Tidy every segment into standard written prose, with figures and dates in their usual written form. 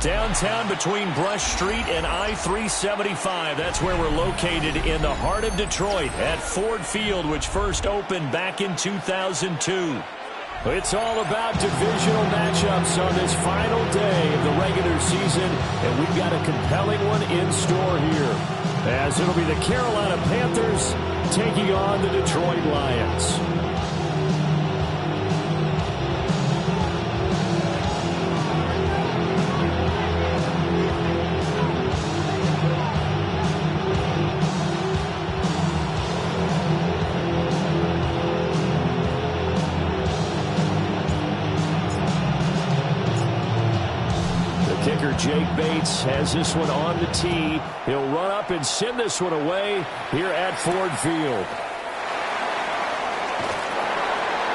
Downtown between Brush Street and I-375. That's where we're located in the heart of Detroit at Ford Field, which first opened back in 2002. It's all about divisional matchups on this final day of the regular season, and we've got a compelling one in store here, as it'll be the Carolina Panthers taking on the Detroit Lions. Jake Bates has this one on the tee. He'll run up and send this one away here at Ford Field.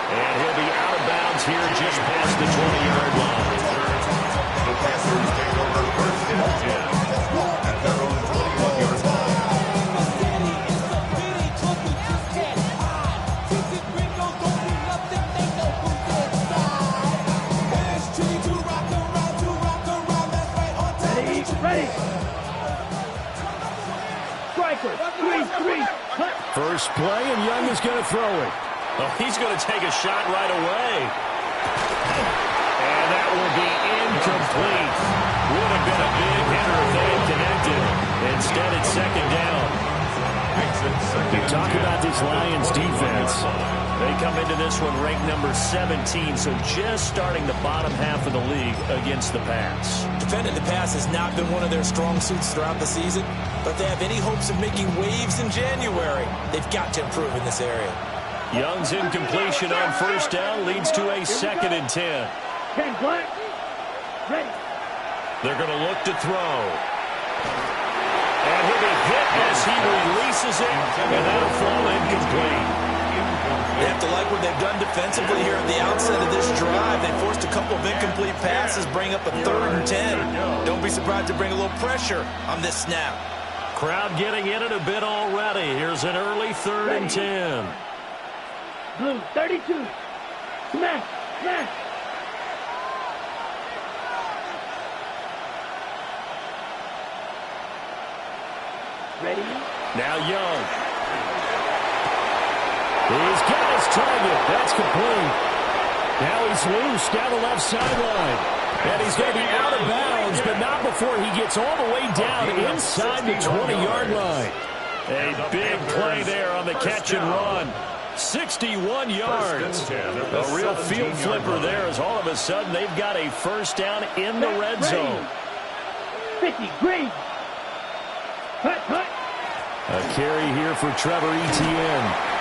And he'll be out of bounds here just past the 20-yard line. The Panthers take over first and 10 at their own 21-yard line. Ready. Striker. 3-3. First play, and Young is going to throw it. Oh, he's going to take a shot right away. And that will be incomplete. Would have been a big hitter if they had connected. Instead, it's second down. You talk about this Lions defense. They come into this one ranked number 17, so just starting the bottom half of the league against the pass. Defending the pass has not been one of their strong suits throughout the season, but if they have any hopes of making waves in January, they've got to improve in this area. Young's incompletion on first down leads to a 2nd and 10. 10 black. Ready. They're going to look to throw. And he'll be hit as he releases it, and that'll fall incomplete. They have to like what they've done defensively here at the outset of this drive. They forced a couple of incomplete passes, bring up a 3rd and 10. Don't be surprised to bring a little pressure on this snap. Crowd getting in it a bit already. Here's an early 3rd and 10. Blue, 32. Smash, smash. Ready? Now Young. He's got his target. That's complete. Now he's loose down the left sideline. And he's going to be out of bounds, but not before he gets all the way down inside the 20-yard line. A big play there on the catch and run. 61 yards. A real field flipper there as all of a sudden they've got a first down in the red zone. 50, green. Hut, hut. A carry here for Trevor Etienne.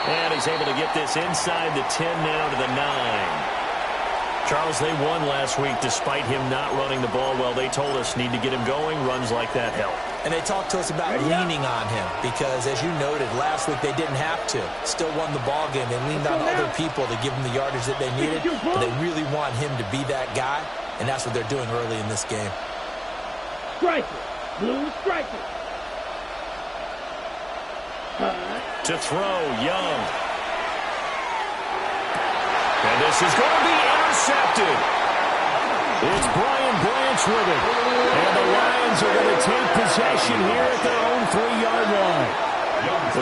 And he's able to get this inside the 10 now to the 9. Charles, they won last week despite him not running the ball well. They told us need to get him going. Runs like that help. And they talked to us about leaning on him because, as you noted, last week they didn't have to. Still won the ball game. They leaned on other people to give them the yardage that they needed. But they really want him to be that guy, and that's what they're doing early in this game. Striker. Blue striker. To throw, Young. And this is going to be intercepted. It's Brian Branch with it. And the Lions are going to take possession here at their own 3-yard line.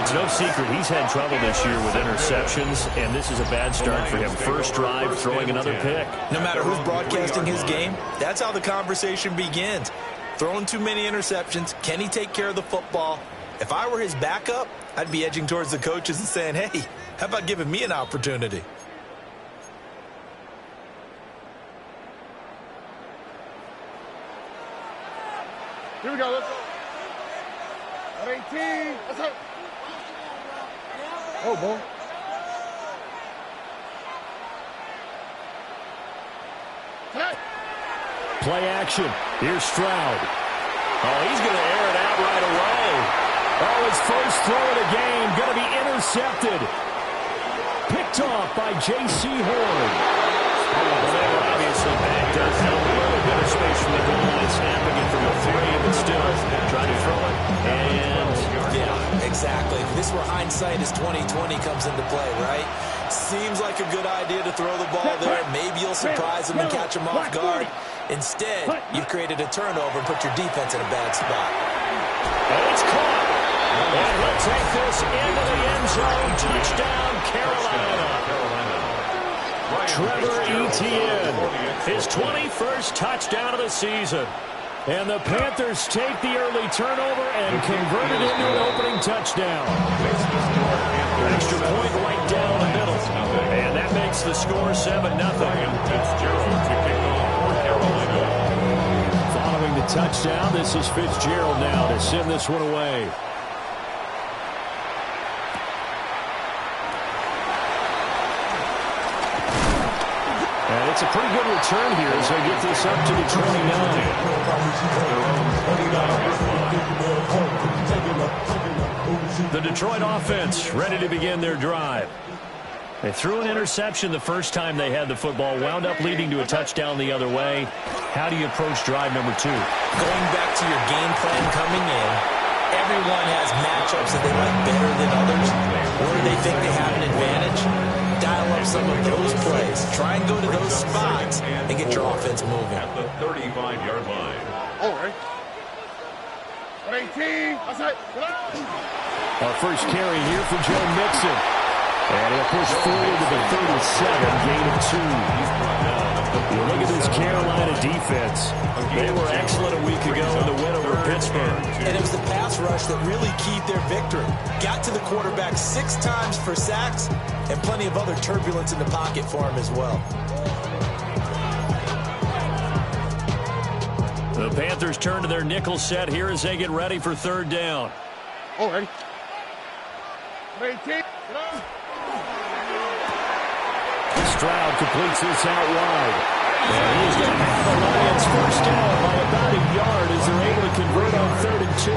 It's no secret he's had trouble this year with interceptions, and this is a bad start for him. First drive, throwing another pick. No matter who's broadcasting his game, that's how the conversation begins. Throwing too many interceptions, can he take care of the football? If I were his backup, I'd be edging towards the coaches and saying, hey, how about giving me an opportunity? Here we go. Let's go. 18. Let's go. Oh, boy. Play action. Here's Stroud. Oh, he's going to air it out right away. Oh, his first throw of the game going to be intercepted. Picked off by J.C. Horn. Well, they were obviously backed up. Had a little bit of space from the goal line, snapping it from the 3, but still trying to throw it. And yeah, exactly. If this were hindsight as 2020 comes into play, right? Seems like a good idea to throw the ball there. Maybe you'll surprise them and catch them off guard. Instead, you've created a turnover and put your defense in a bad spot. And it's caught. And he'll take this into the end zone. Touchdown, Carolina. Trevor Etienne, his 21st touchdown of the season. And the Panthers take the early turnover and convert it into an opening touchdown. Extra point right down the middle. And that makes the score 7-0. Following the touchdown, this is Fitzgerald now to send this one away. And it's a pretty good return here as they get this up to the 29. The Detroit offense ready to begin their drive. They threw an interception the first time they had the football, wound up leading to a touchdown the other way. How do you approach drive number 2? Going back to your game plan coming in, everyone has matchups that they like better than others. Where they think they have an advantage, dial up some of those plays. Try and go to those spots and get your offense moving. At the 35-yard line. All right. 18. Our first carry here for Joe Mixon. And he'll push forward to the 37, gain of 2. You look at this Carolina defense. They were excellent a week ago in the win over Pittsburgh. And it was the pass rush that really keyed their victory. Got to the quarterback 6 times for sacks and plenty of other turbulence in the pocket for him as well. The Panthers turn to their nickel set here as they get ready for 3rd down. All right. 18. Stroud completes this out wide. And he's going to have the Lions first down by about a yard as they're able to convert on 3rd and 2.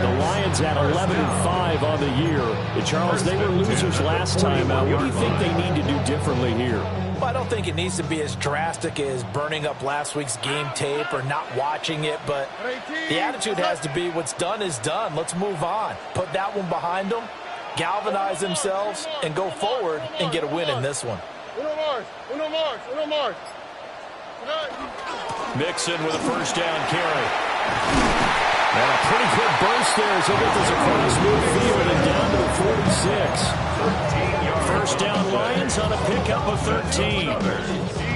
The Lions at 11-5 on the year. And Charles, they were losers last time out. What do you think they need to do differently here? Well, I don't think it needs to be as drastic as burning up last week's game tape or not watching it, but the attitude has to be what's done is done. Let's move on. Put that one behind them, galvanize themselves, and go forward and get a win in this one. Uno Mars. Mixon with a first down carry. And a pretty good burst there as they get this across midfield and down to the 46. First down Lions on a pickup of 13.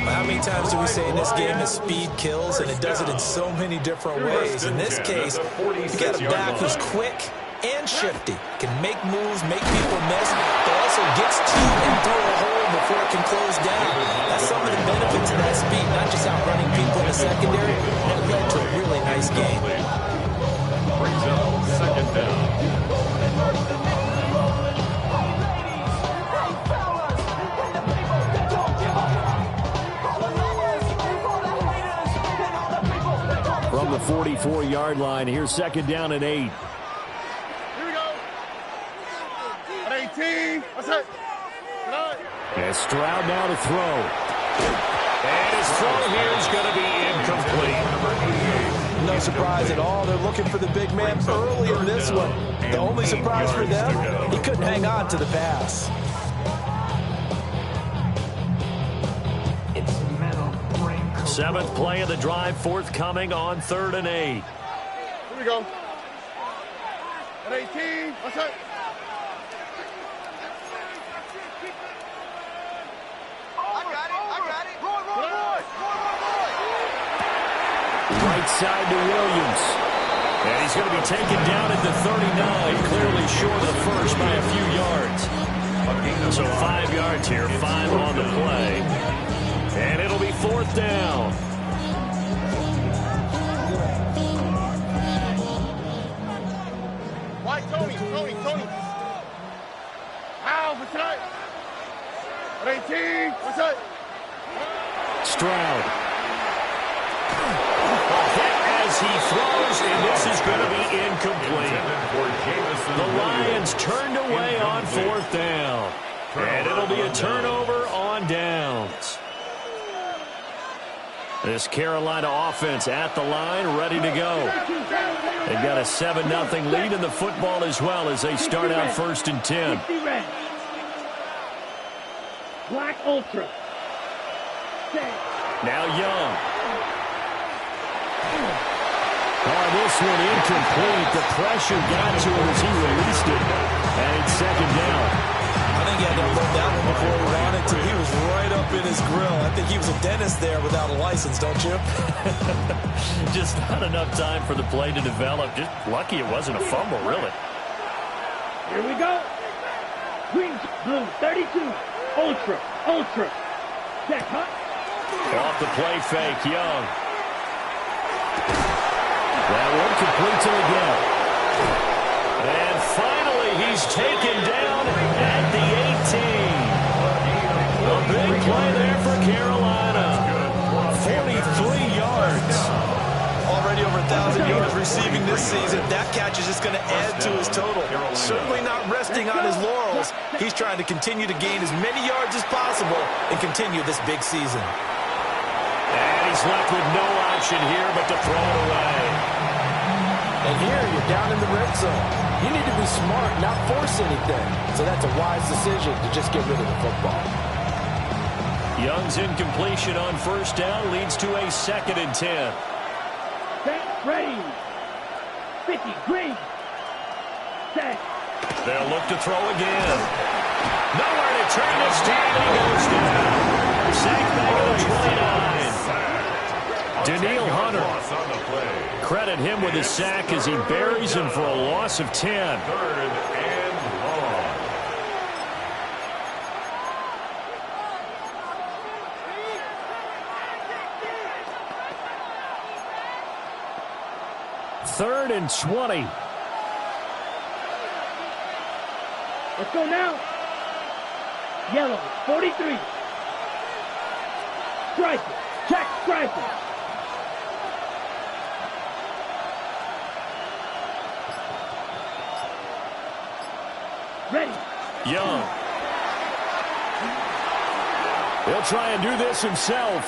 How many times do we say in this game that speed kills, and it does it in so many different ways? In this case, you got a back who's quick and shifty, can make moves, make people miss, but also gets to and through a hole before it can close down. That's some of the benefits of that speed, not just outrunning people in the secondary. That led to a really nice game. Brings up 2nd down. From the 44-yard line, here's 2nd down and 8. Here we go. At 18. What's that? And Stroud now to throw. And his throw here is going to be incomplete. No surprise at all. They're looking for the big man early in this one. The only surprise for them, he couldn't hang on to the pass. Seventh play of the drive forthcoming on 3rd and 8. Here we go. At 18. What's that? Right side to Williams. And he's going to be taken down at the 39, clearly short of the first by a few yards. So 5 yards here, 5 on the play. And it'll be 4th down. White, Tony. Ow, what's that? At 18. What's that? Stroud. Hit as he throws, and this is going to be incomplete. The Lions turned away on 4th down. And it'll be a turnover on downs. This Carolina offense at the line, ready to go. They've got a 7-0 lead in the football as well as they start out 1st and 10. Black Ultra. Now Young. Oh, this one incomplete. The pressure got to him as he released it. And it's 2nd down. I think he had to unload that one before he ran it. He was right up in his grill. I think he was a dentist there without a license, don't you? Just not enough time for the play to develop. Just lucky it wasn't a fumble, really. Here we go. Green, blue, 32. Ultra. Check, huh? Off the play fake, Young. That one completes him again. And finally, he's taken down at the 18. A big play there for Carolina. 43 yards. Already over 1,000 yards receiving this season. That catch is just going to add to his total. Certainly not resting on his laurels. He's trying to continue to gain as many yards as possible and continue this big season. And he's left with no option here but to throw it away. And here you're down in the red zone. You need to be smart, not force anything. So that's a wise decision to just get rid of the football. Young's incompletion on 1st down leads to a 2nd and 10. Set, ready. 50, green. Set. They'll look to throw again. Nowhere to turn this time, and he goes down. Sack back at the 29. Daniil Hunter. Credit him with a sack as he buries him for a loss of 10. 3rd and long. Third and 20. Let's go now. Yellow, 43. Striker. Check, striker. Ready. Young. He'll try and do this himself.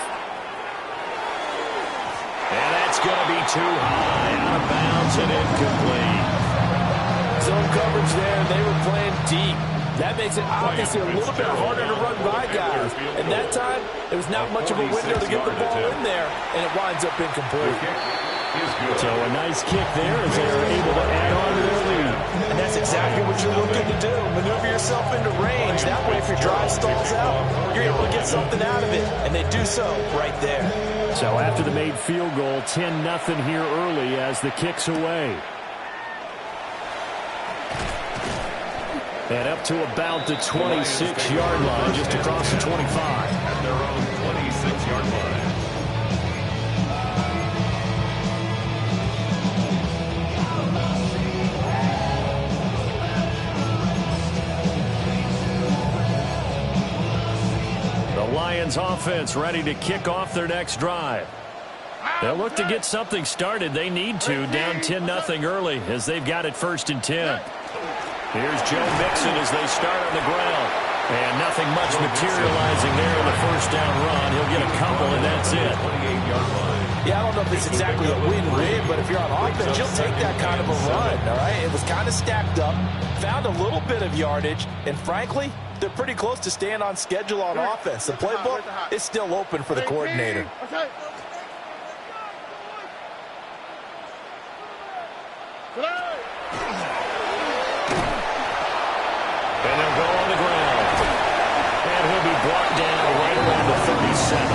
And that's going to be too high, out of bounds and incomplete. Zone coverage there, they were playing deep. That makes it obviously a little bit harder to run by guys. And that time, it was not much of a window to get the ball in there, and it winds up incomplete. So a nice kick there as they are able to add on to their lead. And that's exactly what you're looking to do. Maneuver yourself into range. That way, if your drive stalls out, you're able to get something out of it. And they do so right there. So after the made field goal, 10-0 here early as the kick's away. And up to about the 26-yard line, just across the 25. At their own 26-yard line. The Lions offense ready to kick off their next drive. They'll look to get something started. They need to, down 10-0 early as they've got it 1st and 10. Here's Joe Mixon as they start on the ground. And nothing much materializing there in the 1st down run. He'll get a couple, and that's it. 28-yard line. Yeah, I don't know if it's exactly a win-win, but if you're on offense, you'll take that kind of a run, all right? It was kind of stacked up, found a little bit of yardage, and frankly, they're pretty close to staying on schedule on offense. The playbook is still open for the coordinator. And they'll go on the ground. And he'll be brought down right around the 37.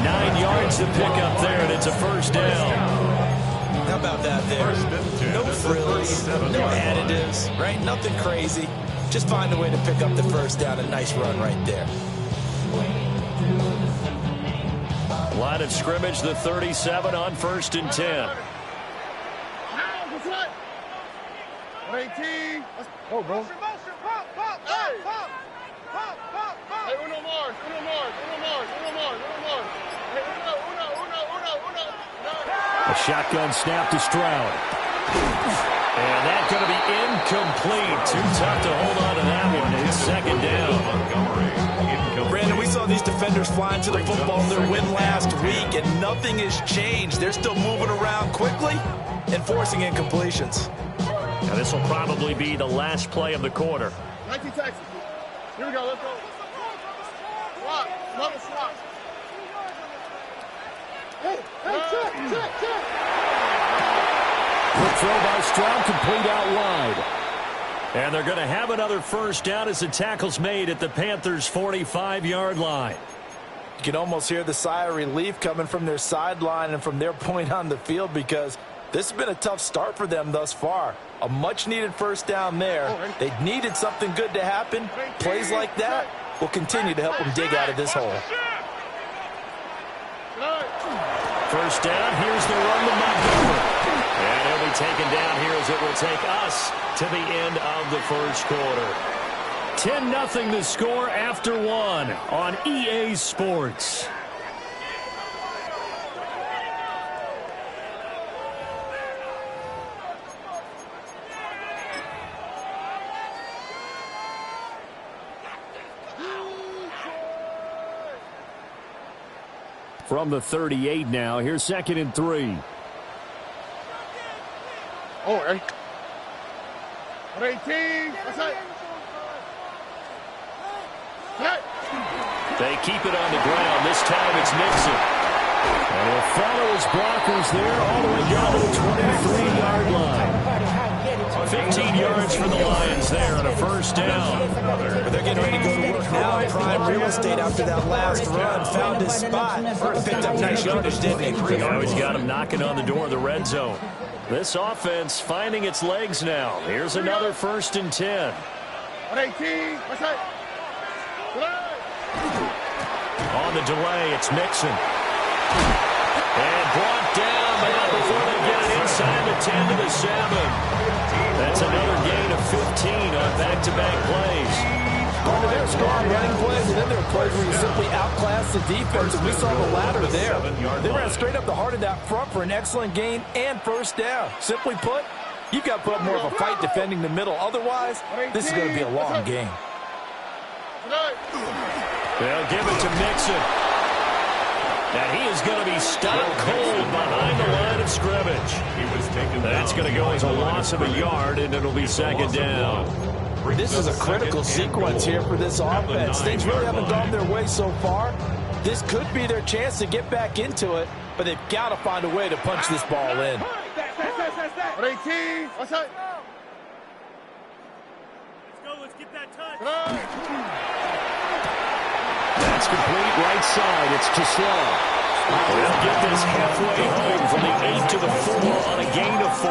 9 yards to pick up there, and it's a 1st down. How about that there? No frills, no additives, right? Nothing crazy. Just find a way to pick up the 1st down. A nice run right there. Line of scrimmage, the 37 on 1st and 10. 18. Oh, bro. Hey, uno more. Hey, uno. A shotgun snap to Stroud. And that's going to be incomplete. Too tough to hold on to that one. It's 2nd down. Brandon, we saw know these defenders flying to the football in their win last week, and nothing has changed. They're still moving around quickly and forcing incompletions. Now this will probably be the last play of the quarter. 19 Texas. Here we go. Let's go. Swap. Another swap. Hey, check. Quick throw by Stroud, complete out wide. And they're going to have another first down as the tackle's made at the Panthers' 45-yard line. You can almost hear the sigh of relief coming from their sideline and from their point on the field, because this has been a tough start for them thus far. A much-needed first down there. They needed something good to happen. Plays like that will continue to help them dig out of this hole. First down, here's the run to Montgomery. And he'll be taken down here as it will take us to the end of the first quarter. 10-0 the score after one on EA Sports. From the 38 now, here's 2nd and 3. Oh, hey. 18. What's that? They keep it on the ground. This time it's Nixon. And he'll follow his blockers there all the way down to the 23-yard line. 15 yards for the Lions there on a first down. But they're getting ready to go to work now. Prime real estate after that last run. Found his spot. Picked up nice yardage, didn't he? Now he's got him knocking on the door of the red zone. This offense finding its legs now. Here's another 1st and 10. 18. What's that? On the delay, it's Mixon. And brought down, but not before they get it inside the 10 to the 7. That's another gain of 15 on back-to-back plays. Well, there are strong running plays, and then there are plays where you simply outclass the defense, and we saw the latter there. They ran straight up the heart of that front for an excellent gain and first down. Simply put, you've got to put up more of a fight defending the middle. Otherwise, this is going to be a long game. They'll give it to Mixon. And he is going to be stopped cold behind the line of scrimmage. That's going to go as a loss of a yard, and it'll be 2nd down. This is a critical sequence here for this offense. Things really haven't gone their way so far. This could be their chance to get back into it, but they've got to find a way to punch this ball in. 18. What's that? Let's get that touch. That's complete right side. It's to Slow. They'll get this halfway home from the 8 to the 4 on a gain of 4.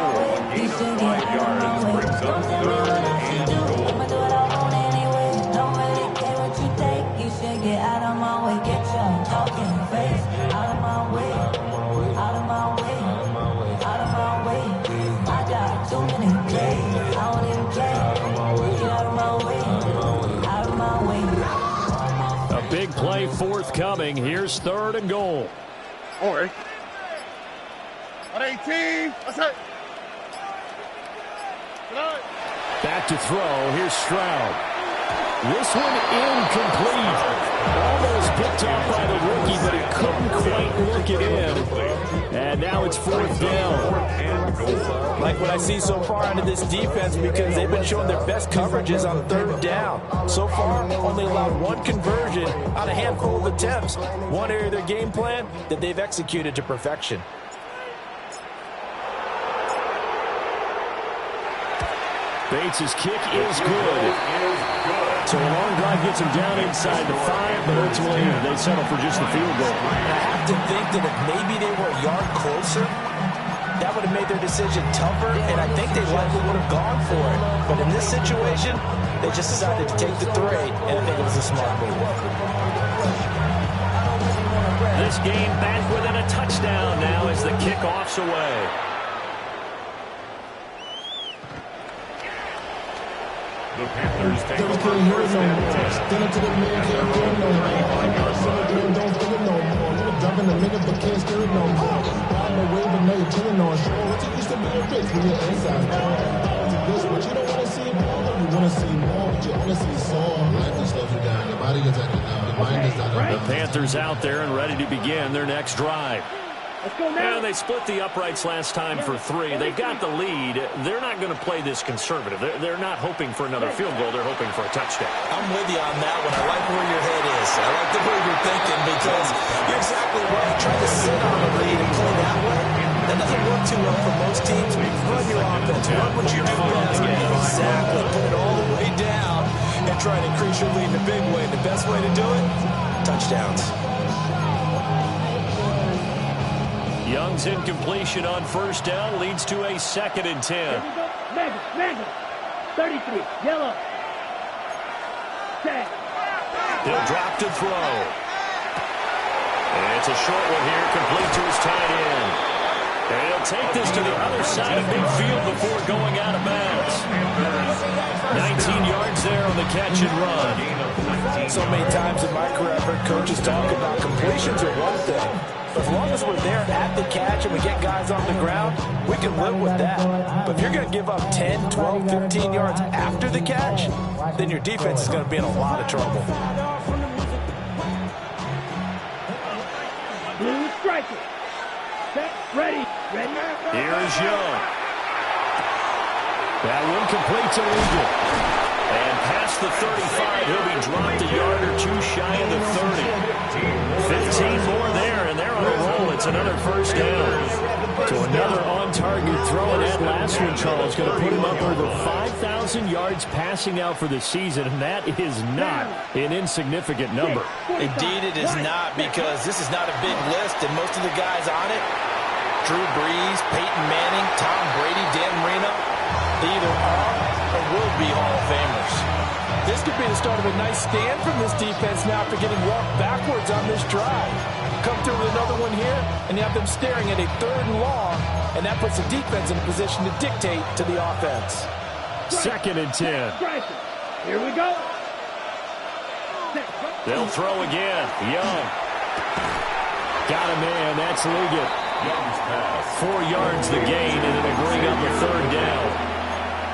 5 yards brings up 3rd and goal. Get out of my way, get your talking face out of my way, out of my way, out of my way. I got too many plays, I don't even play. Get out of my way, out of my way. A big play forthcoming. Here's 3rd and goal. All right. 18. What's that? Back to throw. Here's Stroud. This one incomplete. Almost picked off by the rookie, but he couldn't quite work it in. And now it's 4th down. Like what I see so far out of this defense, because they've been showing their best coverages on 3rd down. So far, only allowed 1 conversion on a handful of attempts. One area of their game plan that they've executed to perfection. Bates' kick is good. So a long drive gets him down inside the 5, but ultimately they settle for just the field goal. And I have to think that if maybe they were a yard closer, that would have made their decision tougher, and I think they likely would have gone for it. But in this situation, they just decided to take the 3, and I think it was a smart move. This game back within a touchdown now as the kickoff's away. The Panthers take over 1st and 10. At their own 25-yard line. Jumping the nigga, but can't steer it no more. Riding the wave, but now you're chilling on shore. What you used to be a bitch when you're inside. Listen, but you don't want to see more. You want to see more, but you want to see some. Life just slows you down. Your body gets active now. Your mind is not. The Panthers out there and ready to begin their next drive. And they split the uprights last time for 3. They've got the lead. They're not going to play this conservative. They're not hoping for another field goal. They're hoping for a touchdown. I'm with you on that one. I like where your head is. I like the way you're thinking because you're exactly right. Trying to sit on the lead and play that way, that doesn't work too well for most teams. Run your offense. Run what you do best. Exactly. Put it all the way down and try to increase your lead in a big way. The best way to do it, touchdowns. Young's incompletion on first down leads to a 2nd and 10. Mega. 33. Yellow. Set. He'll drop to throw. And it's a short one here, complete to his tight end. And he'll take this to the other side of midfield before going out of bounds. 19 yards there on the catch and run. So many times in my career, I've heard coaches talk about completions are one thing. But as long as we're there at the catch and we get guys on the ground, we can live with that. But if you're going to give up 10, 12, 15 yards after the catch, then your defense is going to be in a lot of trouble. Blue striker. Set. Ready. Here's Young. That one complete to Lincoln. And past the 35, he'll be dropped a yard or 2 shy of the 30. 15 more there, and they're on a roll. It's another first down. To another on-target throw, and that last one, Charles, going to put him up over 5,000 yards passing out for the season, and that is not an insignificant number. Indeed it is not, because this is not a big list, and most of the guys on it, Drew Brees, Peyton Manning, Tom Brady, Dan Marino, they either are or will be Hall of Famers. This could be the start of a nice stand from this defense now after getting walked backwards on this drive. Come through with another one here, and you have them staring at a 3rd and long, and that puts the defense in a position to dictate to the offense. 2nd and 10. Here we go. They'll throw again. Young. Got a man. That's Liggett. 4 yards the gain, and it'll bring up a 3rd down.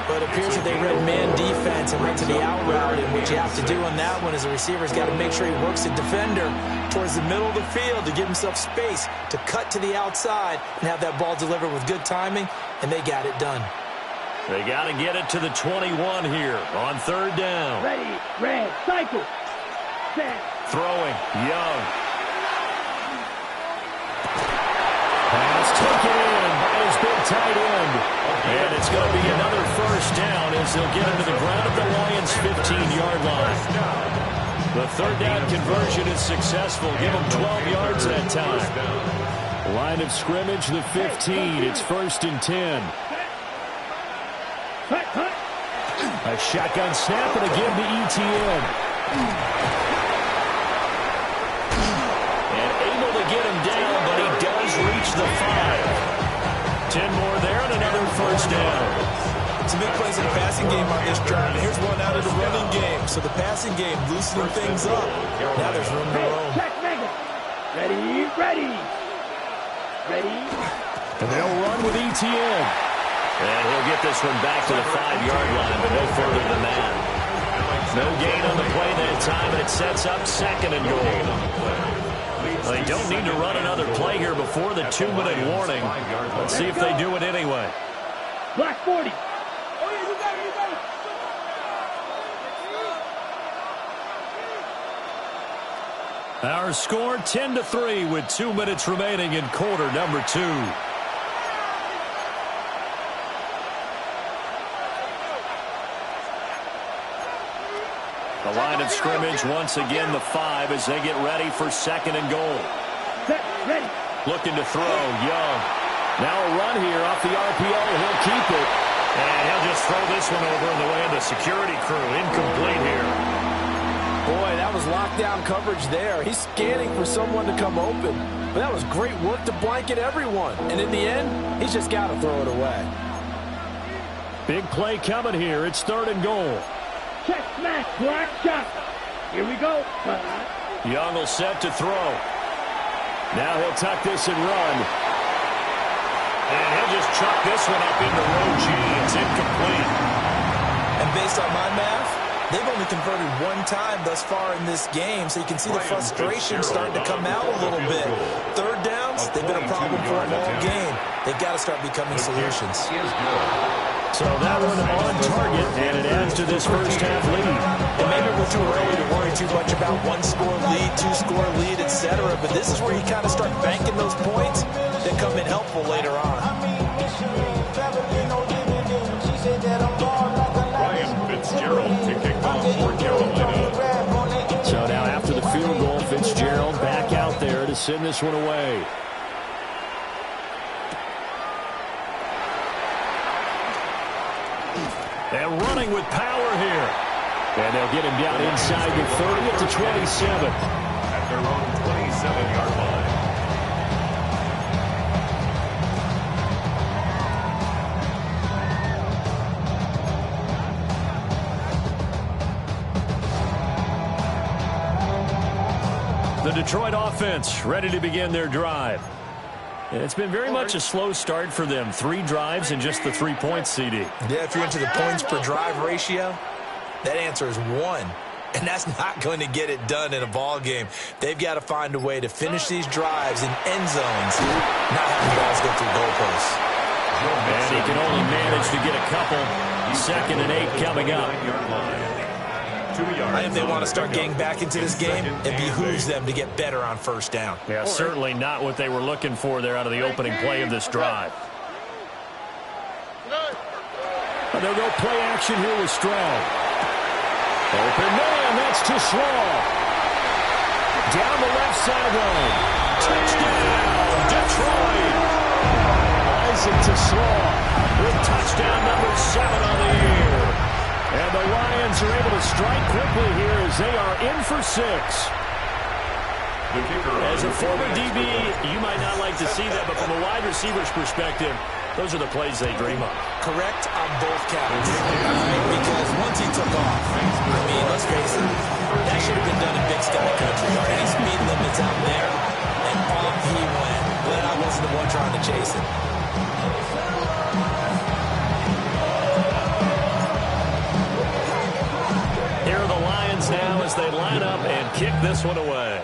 But it appears that they read man defense and went to the out route, and what you have to do on that one is the receiver's got to make sure he works the defender towards the middle of the field to give himself space to cut to the outside and have that ball delivered with good timing, and they got it done. They got to get it to the 21 here on 3rd down. Ready, red, cycle. Set. Throwing, Young. Pass taken in by his big tight end. And it's going to be another first down as they'll get into the ground at the Lions' 15-yard line. The 3rd down conversion is successful. Give them 12 yards that time. Line of scrimmage, the 15. It's 1st and 10. A shotgun snap and a give to ETN. And able to get him down, but he does reach the 5. 10 more there and another first down. Some big plays in the passing game on this drive. Here's one out of the running game. So the passing game loosening things up. Now there's room to roam. Check, mega. Ready. And they'll run with ETN. And he'll get this one back to the 5-yard line, but no further than that. No gain on the play that time, and it sets up 2nd and goal. They don't need to run another play here before the 2-minute warning. Let's see if they do it anyway. Black 40. Our score 10-3 with 2 minutes remaining in quarter number 2. The line of scrimmage once again the 5 as they get ready for 2nd and goal. Set, ready. Looking to throw, Young. Now a run here off the RPO. He'll keep it. And he'll just throw this one over in the way of the security crew. Incomplete here. Boy, that was lockdown coverage there. He's scanning for someone to come open. But that was great work to blanket everyone. And in the end, he's just got to throw it away. Big play coming here. It's 3rd and goal. Check, smash, black shot. Here we go. Young will set to throw. Now he'll tuck this and run. And he'll just chuck this one up into row G. It's incomplete. And based on my math, they've only converted one time thus far in this game, so you can see the frustration starting to come out a little bit. Third downs, they've been a problem for them all game. They've got to start becoming solutions. So that one on target, and it adds to this first half lead. And maybe we're too early to worry too much about one-score lead, two-score lead, etc. But this is where you kind of start banking those points that come in helpful later on. Fitzgerald to kick off for Carolina. So now after the field goal, Fitzgerald back out there to send this one away. And running with power here. And they'll get him down inside the 30 at the 27. At their own 27-yard line. The Detroit offense ready to begin their drive. And it's been very much a slow start for them. 3 drives and just the 3 points, CD. Yeah, if you're into the points per drive ratio, that answer is 1. And that's not going to get it done in a ball game. They've got to find a way to finish these drives in end zones, not having balls go through goalposts. And he can only manage to get a couple. 2nd and 8 coming up. And if they want to start getting back into this game, it behooves them to get better on first down. Yeah, certainly not what they were looking for there out of the opening play of this drive. They'll go play action here with Stroud. Open man, that's too slow. Down the left sideline. Touchdown, Detroit. Isaac to Slaw with touchdown number 7 on the year. And the Lions are able to strike quickly here as they are in for 6. As a former DB, you might not like to see that, but from a wide receiver's perspective, those are the plays they dream of. Correct on both counts. Because once he took off, I mean, let's face it, that should have been done in Big Sky Country. Any speed limits out there, and off he went. Glad I wasn't the one trying to chase it. Here are the Lions now as they line up and kick this one away.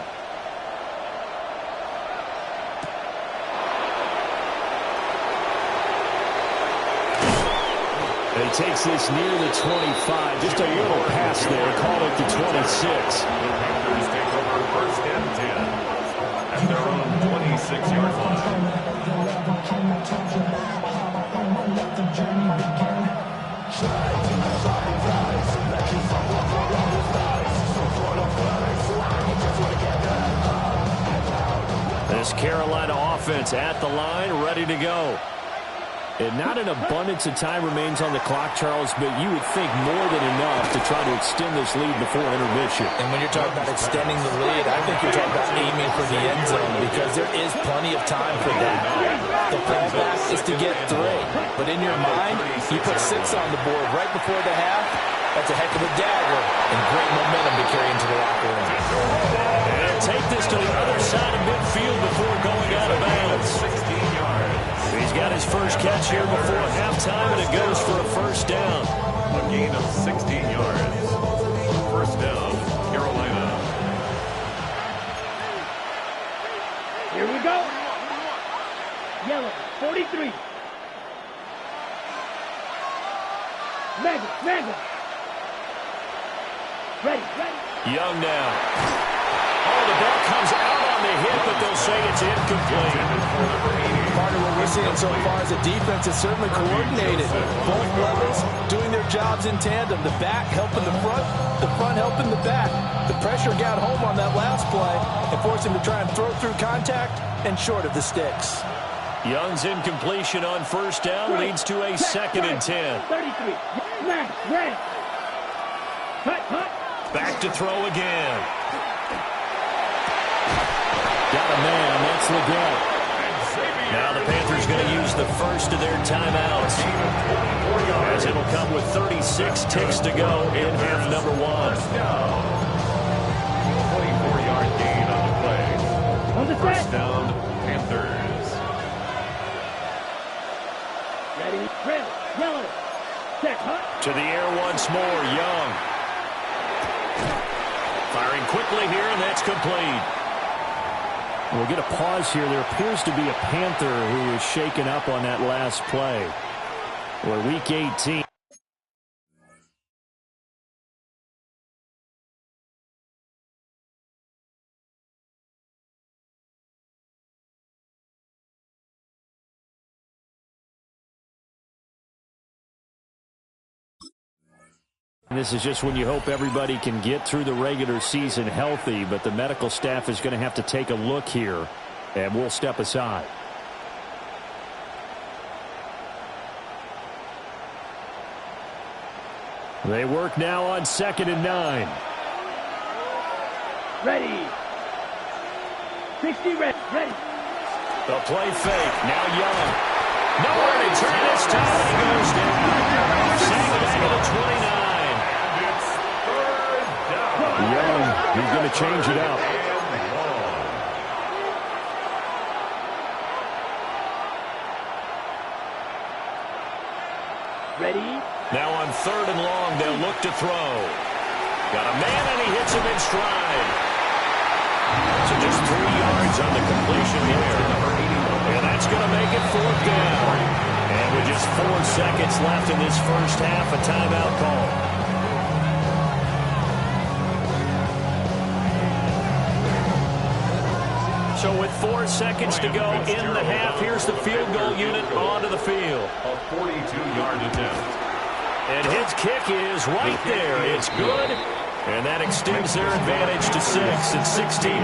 He takes this near the 25. Just a little pass there. Call it the 26. The Panthers take over 1st and 10 at their own 26-yard line. This Carolina offense at the line, ready to go. And not an abundance of time remains on the clock, Charles, but you would think more than enough to try to extend this lead before intermission. And when you're talking about extending the lead, I think you're talking about aiming for the end zone because there is plenty of time for that. The fallback is to get 3. But in your mind, you put 6 on the board right before the half. That's a heck of a dagger and great momentum to carry into the locker room. And take this to the other side of midfield before going out of bounds. 16 yards. He's got his first catch here before halftime, and it goes for a first down. A gain of 16 yards. First down, Carolina. Here we go. Yellow, 43. Mega. Ready. Young now. Oh, the ball comes out on the hit, but they'll say it's incomplete. Part of what we're seeing so far as a defense is certainly coordinated. Both levels doing their jobs in tandem. The back helping the front helping the back. The pressure got home on that last play and forced him to try and throw through contact and short of the sticks. Young's incompletion on first down leads to a 2nd and 10. 33. Ready. Cut. Back to throw again. Got a man. That's Leggett. Now the Panthers going to use the first of their timeouts, as it'll come with 36 ticks to go in half number 1. 24-yard gain on the play. First down, Panthers. Yellow. Check, huh? To the air once more, Young. Firing quickly here, and that's complete. We'll get a pause here. There appears to be a Panther who is shaken up on that last play. We're week 18. This is just when you hope everybody can get through the regular season healthy, but the medical staff is going to have to take a look here, and we'll step aside. They work now on 2nd and 9. Ready. 60 ready. Ready. The play fake. Now Young. Nowhere to turn this time. He goes down. Sacked back at the 29. Young, he's going to change it up. Ready. Now on 3rd and long, they'll look to throw. Got a man, and he hits him in stride. So just 3 yards on the completion there. And that's going to make it 4th down. And with just 4 seconds left in this first half, a timeout call. So with 4 seconds to go in the half, here's the field goal unit onto the field. A 42-yard attempt. And his kick is right there. It's good. And that extends their advantage to 6. It's 16-10.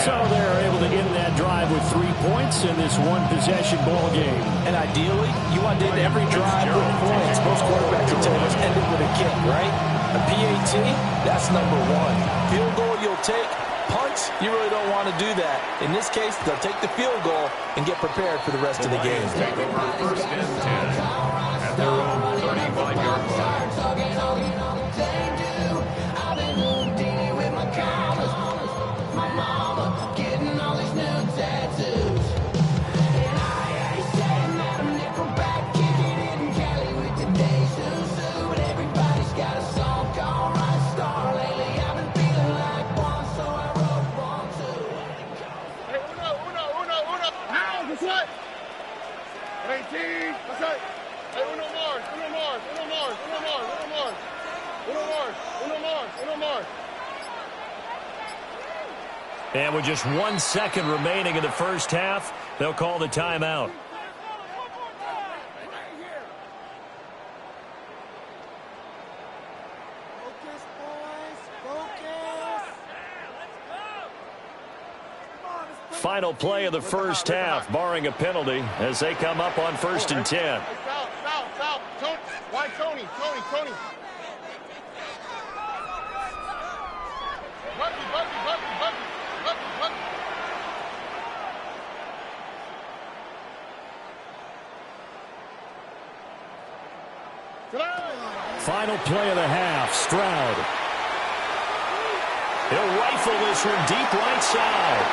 So they're able to end that drive with 3 points in this one-possession ball game. And ideally, you want to end every drive with points. Most quarterbacks will tell us end it with a kick, right? A PAT, that's number 1. Field goal you'll take. Punts, you really don't want to do that. In this case, they'll take the field goal and get prepared for the rest of the game. Take over 1st and 10 at their own 35-yard line. And with just 1 second remaining in the first half, they'll call the timeout. Focus, boys. Focus. Final play of the first half, barring a penalty, as they come up on 1st and 10. Foul. Why Tony? Bucky. Final play of the half, Stroud. He'll rifle this from deep right side.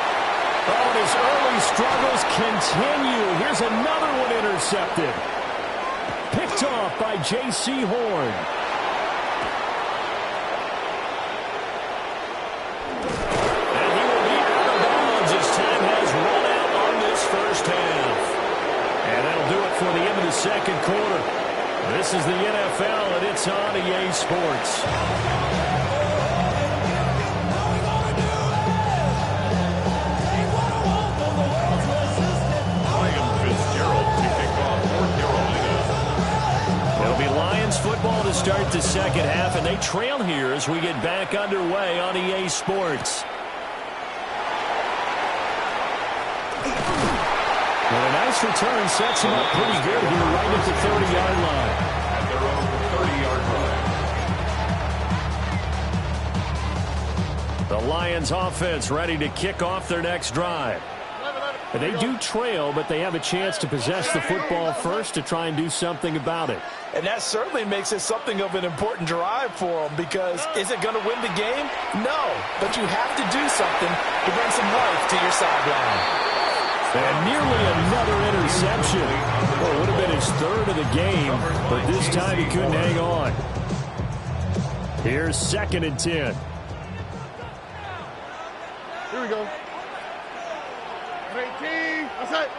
Oh, and his early struggles continue. Here's another one intercepted. Picked off by J.C. Horn. And he will be out of bounds as time has run out on this first half. And that'll do it for the end of the second quarter. This is the NFL, and it's on EA Sports. It'll be Lions football to start the second half, and they trail here as we get back underway on EA Sports. Well, a nice return sets him up pretty good here right at the 30-yard line. At their own 30-yard line. The Lions offense ready to kick off their next drive. They do trail, but they have a chance to possess the football first to try and do something about it. And that certainly makes it something of an important drive for them, because is it going to win the game? No, but you have to do something to bring some life to your sideline. And nearly another interception. Well, it would have been his third of the game, but this time he couldn't hang on. Here's 2nd and 10. Here we go. 18. That's it.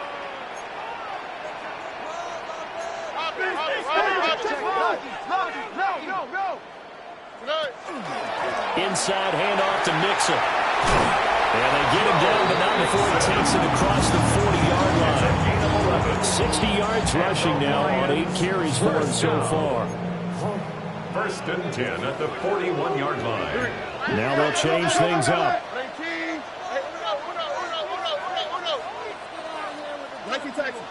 Inside handoff to Mixon. And they get him down, but not before he takes it across the 40-yard line. 60 yards rushing now on 8 carries for him so far. 1st and 10 at the 41-yard line. Now they'll change things up. 19 Texas.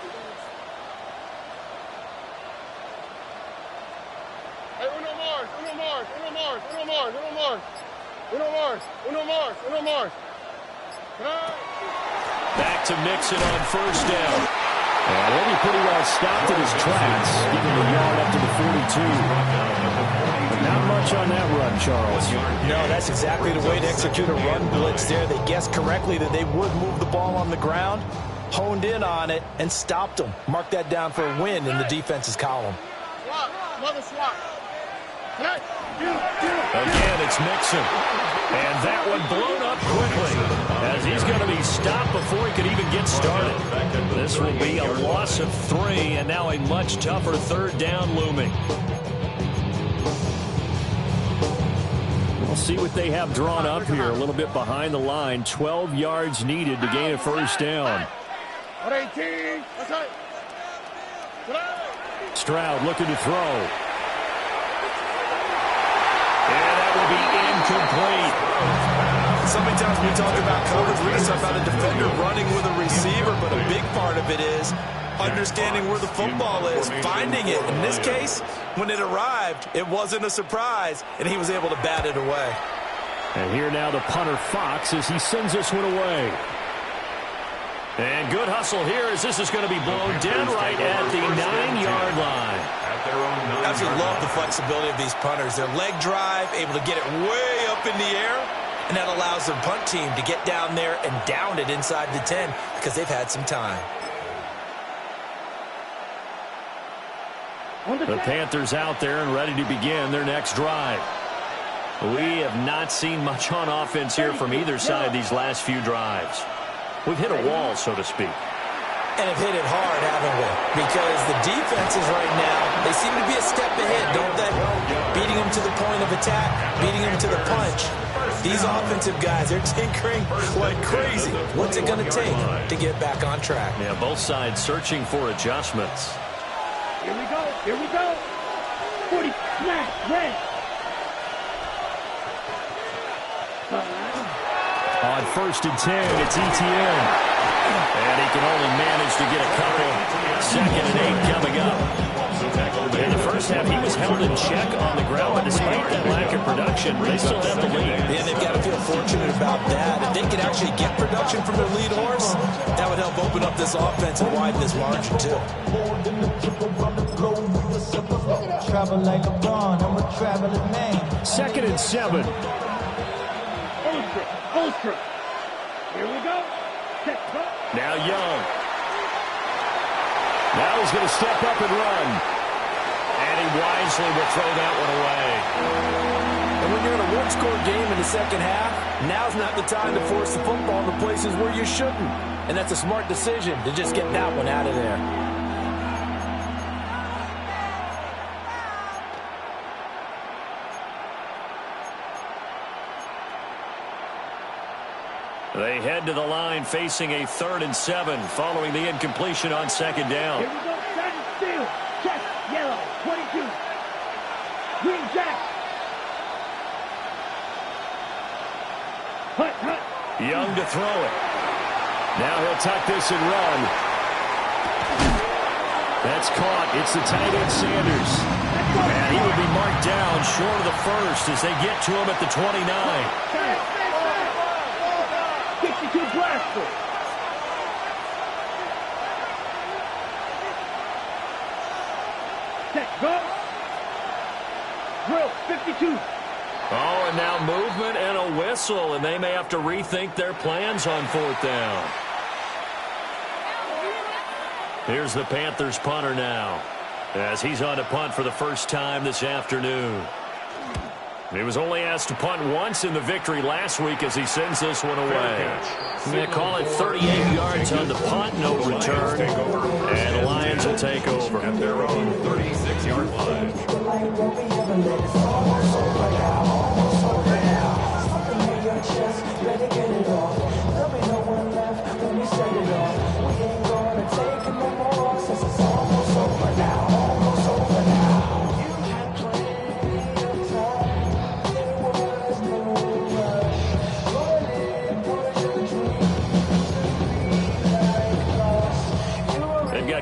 Hey, Uno Mars. Back to Mixon on 1st down. And he'll be pretty well stopped in his tracks, giving the yard up to the 42. But not much on that run, Charles. No, that's exactly the way to execute a run blitz there. They guessed correctly that they would move the ball on the ground, honed in on it, and stopped them. Mark that down for a win in the defense's column. Swap. Another swap. Again, it's Mixon. And that one blown up quickly as he's going to be stopped before he could even get started. This will be a loss of 3, and now a much tougher 3rd down looming. We'll see what they have drawn up here. A little bit behind the line. 12 yards needed to gain a 1st down. 18. That's it. Stroud looking to throw. And that will be incomplete. So many times we talk about coverage, we just talk about a defender running with a receiver, but a big part of it is understanding where the football is, finding it. In this case, when it arrived, it wasn't a surprise, and he was able to bat it away. And here now the punter Fox as he sends this one away. And good hustle here as this is going to be blown down right at the 9-yard line. Absolutely love the flexibility of these punters. Their leg drive, able to get it way up in the air, and that allows their punt team to get down there and down it inside the 10 because they've had some time. The Panthers out there and ready to begin their next drive. We have not seen much on offense here from either side these last few drives. We've hit a wall, so to speak. And have hit it hard, haven't we? Because the defenses right now, they seem to be a step ahead, don't they? Beating them to the point of attack, beating them to the punch. These offensive guys, they're tinkering like crazy. What's it going to take to get back on track? Yeah, both sides searching for adjustments. Here we go. 40, smash, red. On 1st and 10, it's ETN. And he can only manage to get a couple. 2nd and 8 coming up. In the first half, he was held in check on the ground, but despite that lack of production, they still have the lead. Yeah, they've got to feel fortunate about that. If they could actually get production from their lead horse, that would help open up this offense and widen this margin, too. Travel like a bond, I'm a traveling man. 2nd and 7. Ultra. Here we go. Now Young. Now he's going to step up and run. And he wisely will throw that one away. And when you're in a one-score game in the second half, now's not the time to force the football in the places where you shouldn't. And that's a smart decision to just get that one out of there. They head to the line facing a 3rd and 7 following the incompletion on 2nd down. Here we go. Second steal. Check. Yellow. 22. Green jack. Hut. Young to throw it. Now he'll tuck this and run. That's caught. It's the tight end Sanders. And he will be marked down short of the first as they get to him at the 29. 62 blaster. Check, go. Drill, 52. Oh, and now movement and a whistle, and they may have to rethink their plans on 4th down. Here's the Panthers punter now, as he's on to punt for the first time this afternoon. He was only asked to punt once in the victory last week as he sends this one away. They call it 38 yards on the punt, no return, and the Lions will take over. At their own 36-yard line.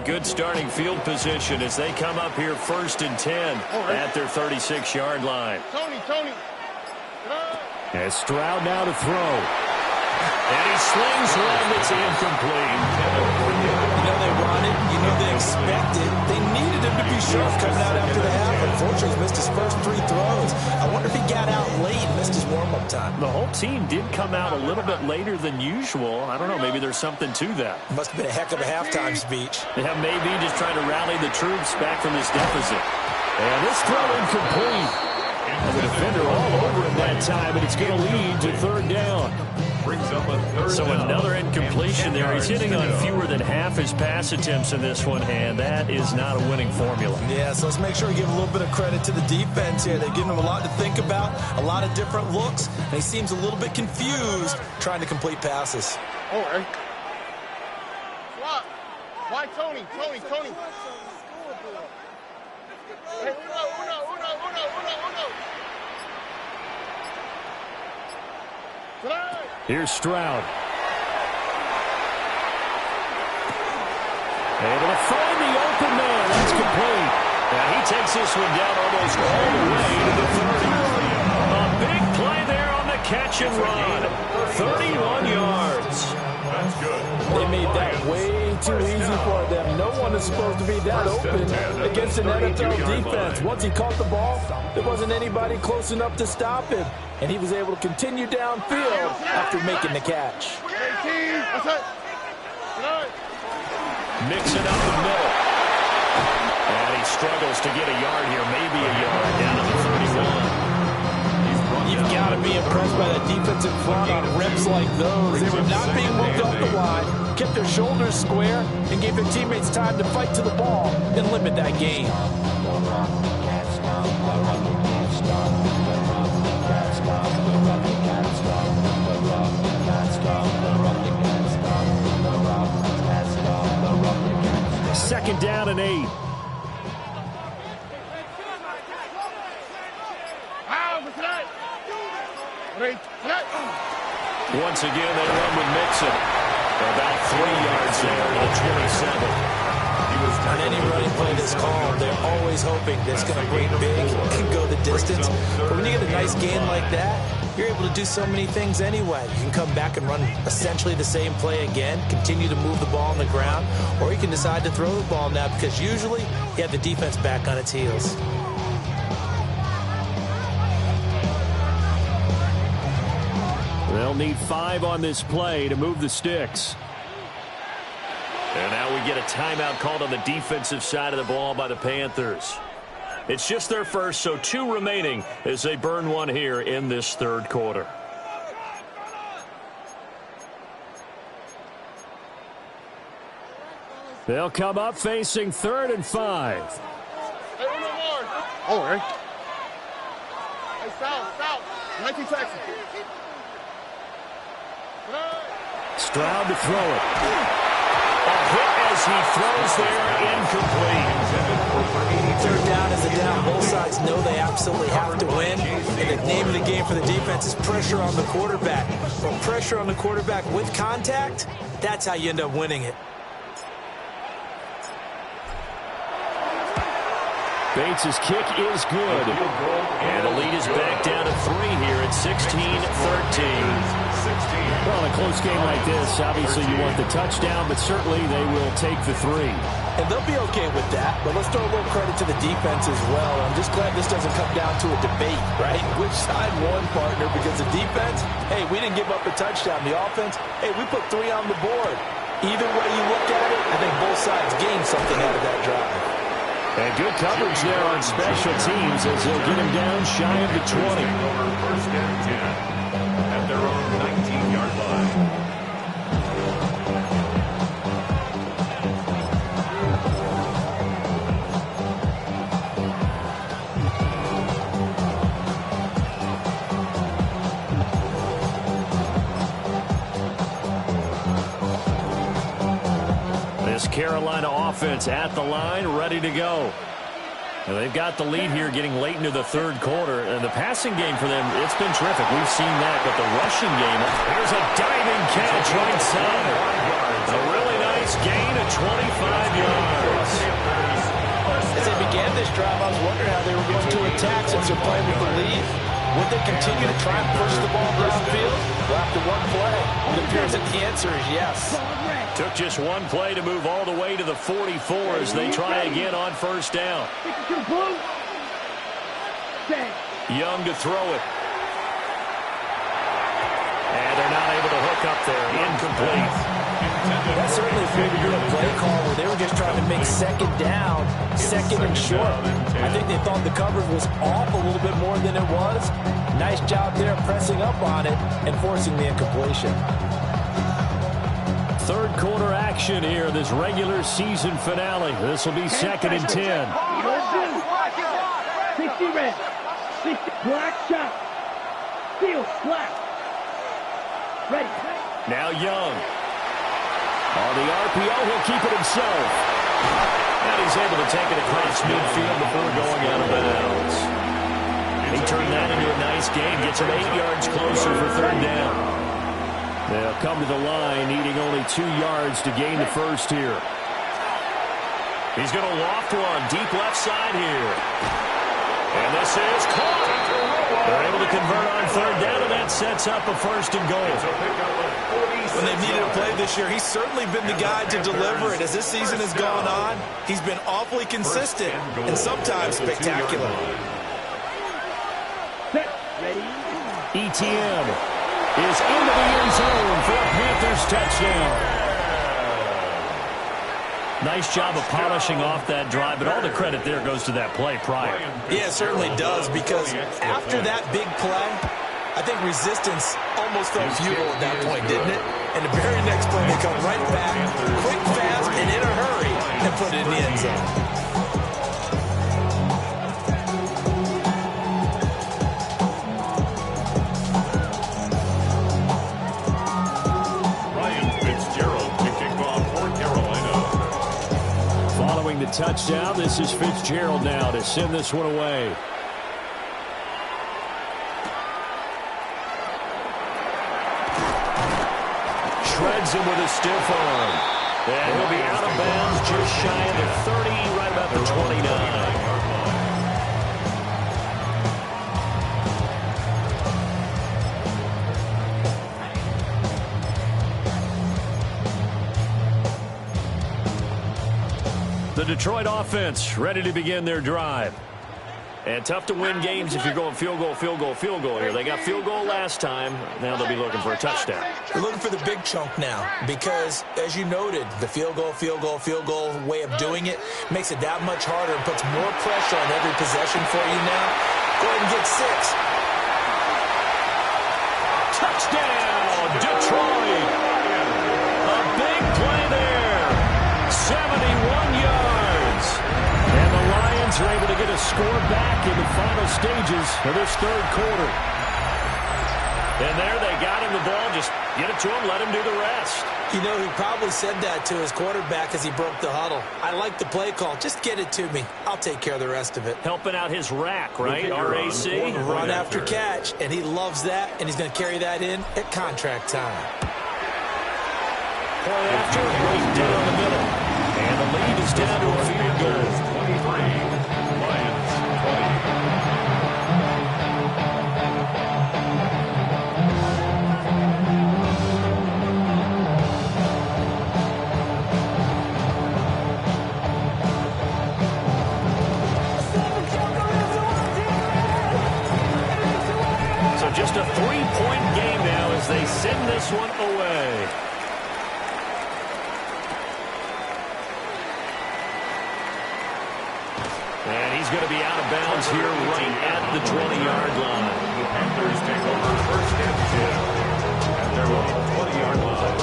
Good starting field position as they come up here 1st and 10 at their 36-yard line. Tony. As Stroud now to throw. And he slings one that's incomplete. You know they wanted, you know they expected. They needed him to be sharp coming out after the half. Unfortunately, he missed his first 3 throws. I wonder if he got out late and missed his warm-up time. The whole team did come out a little bit later than usual. I don't know, maybe there's something to that. Must have been a heck of a halftime speech. Yeah, maybe just trying to rally the troops back from this deficit. And this throw incomplete. And the defender all over him that time, and it's going to lead to 3rd down. So another incompletion there. He's hitting on fewer than half his pass attempts in this one, and that is not a winning formula. Yeah, so let's make sure we give a little bit of credit to the defense here. They've given him a lot to think about, a lot of different looks, and he seems a little bit confused trying to complete passes. All right. Why Tony? Hey, uno. Here's Stroud. Able to find the open man. That's complete. And he takes this one down almost all the way to the 30. A big play there on the catch and run. 31 yards. That's good. They made that way too easy for them. No one is supposed to be that open against an NFL defense. Once he caught the ball, there wasn't anybody close enough to stop him. And he was able to continue downfield after making the catch. Mixing up the middle. And he struggles to get a yard here, maybe a yard, down to the 31. You've got to be impressed by the defensive front on reps like those. They were not being moved off the line, kept their shoulders square, and gave their teammates time to fight to the ball and limit that game. Second down and 8. Once again, they run with Mixon. About 3 yards there to the 27. On any running play that's called, they're always hoping that it's going to break big and go the distance. But when you get a nice gain like that, you're able to do so many things anyway. You can come back and run essentially the same play again, continue to move the ball on the ground, or you can decide to throw the ball now because usually you have the defense back on its heels. They'll need 5 on this play to move the sticks. And now we get a timeout called on the defensive side of the ball by the Panthers. It's just their first, so 2 remaining as they burn one here in this 3rd quarter. They'll come up facing 3rd and 5. All right. Hey, South. 19 Texas. Stroud to throw it. A hit as he throws there, incomplete. 3rd down is a down. Both sides know they absolutely have to win. And the name of the game for the defense is pressure on the quarterback. But pressure on the quarterback with contact, that's how you end up winning it. Bates' kick is good. And the lead is back down to 3 here at 16-13. Well, in a close game like this, obviously you want the touchdown, but certainly they will take the 3. And they'll be okay with that, but let's throw a little credit to the defense as well. I'm just glad this doesn't come down to a debate, right? Which side won, partner? Because the defense, hey, we didn't give up a touchdown. The offense, hey, we put 3 on the board. Either way you look at it, I think both sides gained something out of that drive. And good coverage there on special teams as they'll get him down shy of the 20. First and 10 at their own 19-yard line. Carolina offense at the line, ready to go. And they've got the lead here getting late into the third quarter. And the passing game for them, it's been terrific. We've seen that. But the rushing game, here's a diving catch right side. A really nice gain of 25 yards. As they began this drive, I was wondering how they were going to attack since they're playing with the lead. Would they continue to try and push the ball downfield? Well, after one play, it appears that the answer is yes. Took just one play to move all the way to the 44 as they try again on first down. Young to throw it. And they're not able to hook up there. Incomplete. That certainly figured in a play call where they were just trying to make second down, second and short. I think they thought the coverage was off a little bit more than it was. Nice job there pressing up on it and forcing the incompletion. Third quarter action here, this regular season finale. This will be 2nd and 10. 60 red. 60 black shot. Steal, black. Ready. Now Young. On the RPO, he'll keep it himself. And he's able to take it across midfield before going out of bounds. He turned that into a nice gain. Gets him 8 yards closer for third down. They'll come to the line, needing only 2 yards to gain the first here. He's going to loft one deep left side here. And this is caught. They're able to convert on third down, and that sets up a first and goal. When they've needed a play this year, he's certainly been the guy to deliver it. As this season has gone on, he's been awfully consistent and sometimes spectacular. ETN is into the end zone for a Panthers touchdown. Nice job of polishing off that drive, but all the credit there goes to that play prior. Yeah, it certainly does, because after that big play, I think resistance almost felt futile at that point, didn't it? And the very next play, they come right back, quick, fast, and in a hurry, and put it in the end zone. The touchdown. This is Fitzgerald now to send this one away. Shreds him with a stiff arm. And he'll be out of bounds just shy of the 30, right about the 29. The Detroit offense ready to begin their drive. And tough to win games if you're going field goal, field goal, field goal here. They got field goal last time. Now they'll be looking for a touchdown. They're looking for the big chunk now because, as you noted, the field goal way of doing it makes it that much harder and puts more pressure on every possession for you now. Go ahead and get 6. Touchdown, Detroit. A big play there. 71 yards. And the Lions are able to get a score back in the final stages of this third quarter. And there they got him the ball. Just get it to him, let him do the rest. You know, he probably said that to his quarterback as he broke the huddle. I like the play call. Just get it to me. I'll take care of the rest of it. Helping out his rack, right? RAC. Run after catch, and he loves that, and he's going to carry that in at contract time. Point after, right down the middle. And the lead is down to a field goal. 23, Lions 20. So just a 3-point game now as they send this one away. And he's going to be out of bounds here right at the 20-yard line. The Panthers take over first and 10 at their own 20-yard line.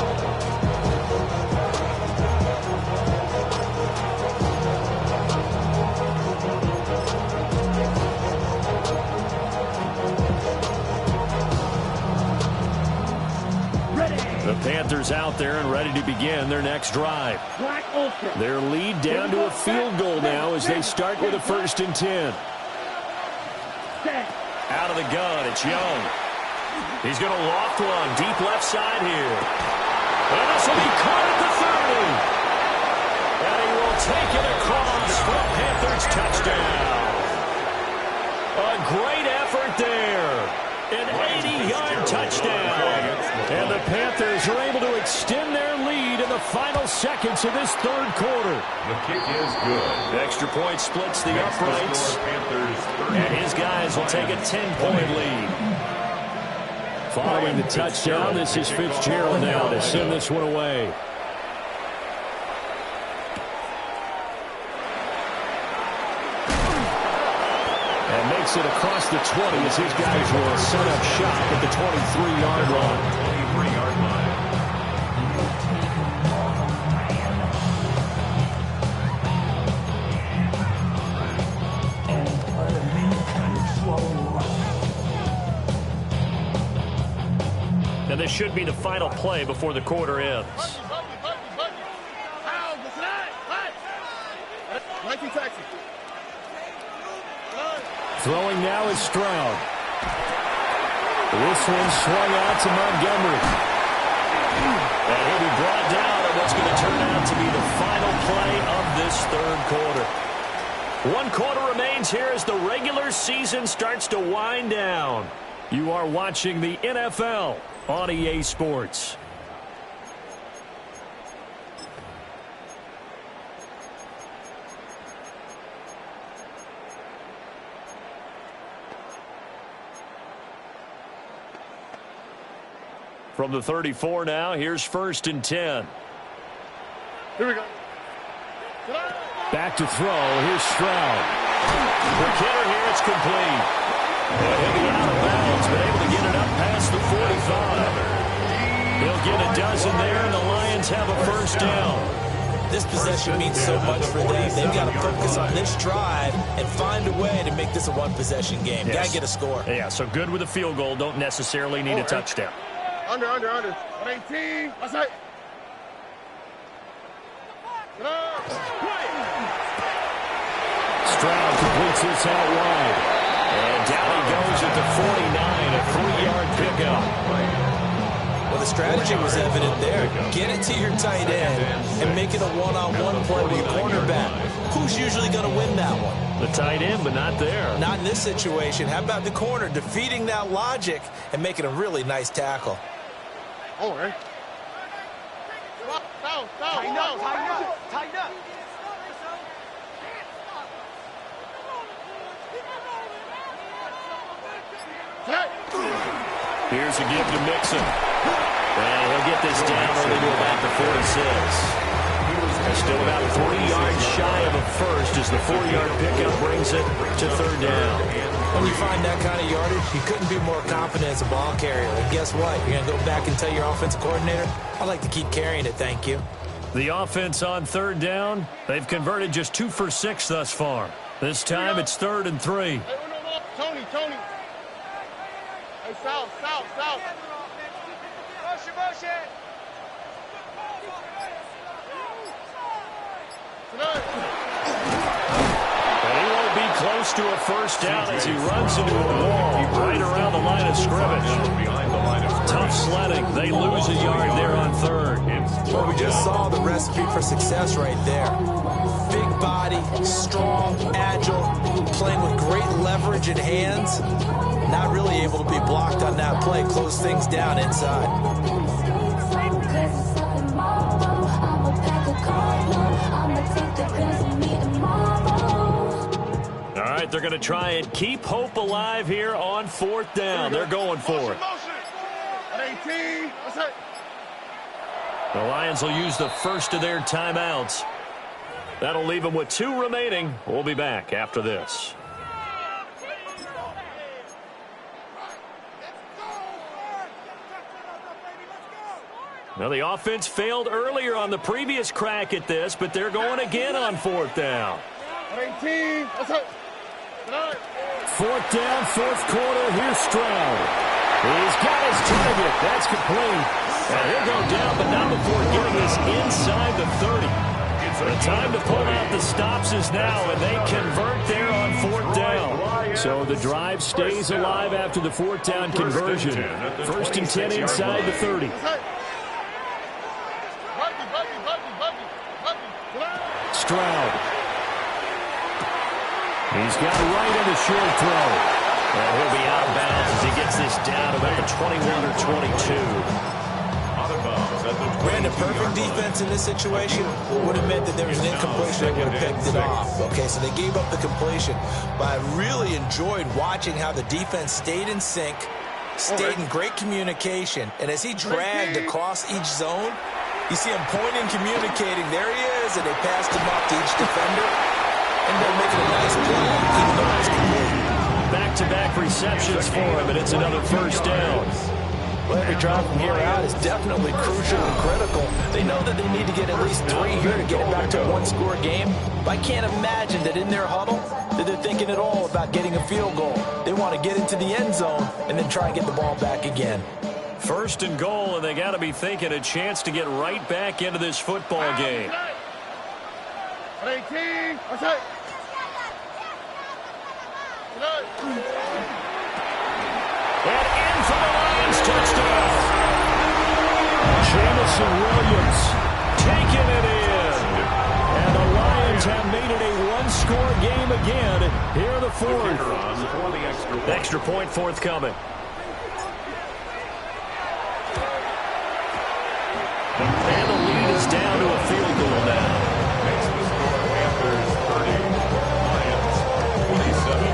The Panthers out there and ready to begin their next drive. Their lead down to a field goal now as they start with a 1st and 10. Out of the gun, it's Young. He's going to loft one deep left side here. And this will be caught at the 30. And he will take it across for a Panthers touchdown. A great effort there. An 80-yard touchdown. And the Panthers are able to extend their lead in the final seconds of this 3rd quarter. The kick is good. Extra point splits the uprights. And his guys will take a 10-point lead. Following the touchdown, this is Fitzgerald now to send this one away. And makes it across the 20 as his guys will set up shop at the 23-yard line. 23-yard line. And this should be the final play before the quarter ends. Throwing now is Stroud. This one swung out to Montgomery. And he'll be brought down on what's going to turn out to be the final play of this 3rd quarter. 1 quarter remains here as the regular season starts to wind down. You are watching the NFL on EA Sports. From the 34 now, here's 1st and 10. Here we go. Back to throw. Here's Stroud. For Kidder here, it's complete. And he'll be out of bounds, but able to get it up past the 45. He'll get a dozen there, and the Lions have a 1st down. This possession means so much for them. They've got to focus on this drive and find a way to make this a one-possession game. Yes. Got to get a score. Yeah, so good with a field goal. Don't necessarily need a touchdown. Under. 118. That's it. Stroud completes this out wide. And down he goes at the 49, a 3-yard pickup. Well, the strategy was evident there. Get it to your tight end and make it a one-on-one play with a cornerback. Who's usually going to win that one? The tight end, but not there. Not in this situation. How about the corner defeating that logic and making a really nice tackle? All right. Tighten up. Here's a give to Mixon. And he'll get this down only to about the 46. Still about 3 yards shy of a first as the 4-yard pickup brings it to 3rd down. When you find that kind of yardage, you couldn't be more confident as a ball carrier. And guess what? You're going to go back and tell your offensive coordinator, I'd like to keep carrying it, thank you. The offense on 3rd down, they've converted just 2 for 6 thus far. This time it's 3rd and 3. Tony. Hey, south. Motion. And he won't be close to a 1st down as he runs into a wall right around the line of scrimmage. Tough sledding. They lose a yard there on 3rd. Well, we just saw the recipe for success right there. Big body, strong, agile, playing with great leverage in hands. Not really able to be blocked on that play. Close things down inside. All right, they're going to try and keep hope alive here on 4th down. They're going for it. 18. That's it. The Lions will use the first of their timeouts. That'll leave them with 2 remaining. We'll be back after this. Now, the offense failed earlier on the previous crack at this, but they're going again on 4th down. 18. That's it. 4th down, 4th quarter. Here's Stroud. He's got his target. That's complete. And he'll go down, but not before getting us inside the 30. The time to pull out the stops is now, and they convert there on 4th down. So the drive stays alive after the 4th down conversion. 1st and 10 inside the 30. Stroud. He's got right on the short throw. And he'll be out of bounds as he gets this down about the 21 or 22. Brandon, perfect defense in this situation would have meant that there was an incompletion. They would have picked it off. Okay, so they gave up the completion. But I really enjoyed watching how the defense stayed in sync, stayed in great communication. And as he dragged across each zone, you see him pointing, communicating. There he is, and they passed him off to each defender. And they're making a nice play, even though it's complete. Back-to-back receptions for him, and it's another 1st down. Well, every drive from here out is definitely crucial and critical. They know that they need to get at least 3 here to get it back to a 1-score game. But I can't imagine that in their huddle that they're thinking at all about getting a field goal. They want to get into the end zone and then try and get the ball back again. 1st and goal, and they got to be thinking a chance to get right back into this football game. 18. That's it. And in for the Lions touchdown. Jamison Williams taking it in. And the Lions have made it a 1-score game again here in the 4th. Extra point forthcoming. And the lead is down to a field goal now. Makes the score Panthers 30, Lions 27.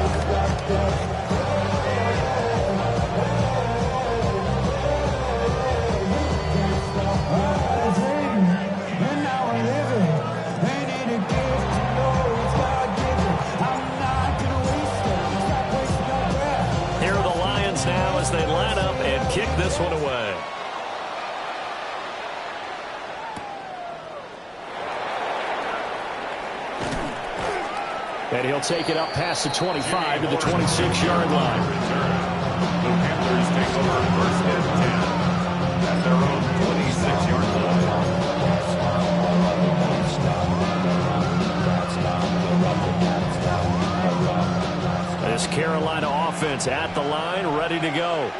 Here are the Lions now as they line up and kick this one away. And he'll take it up past the 25 to the 26-yard line. The Panthers take over 1st and 10 at their own 26-yard line. This Carolina offense at the line, ready to go.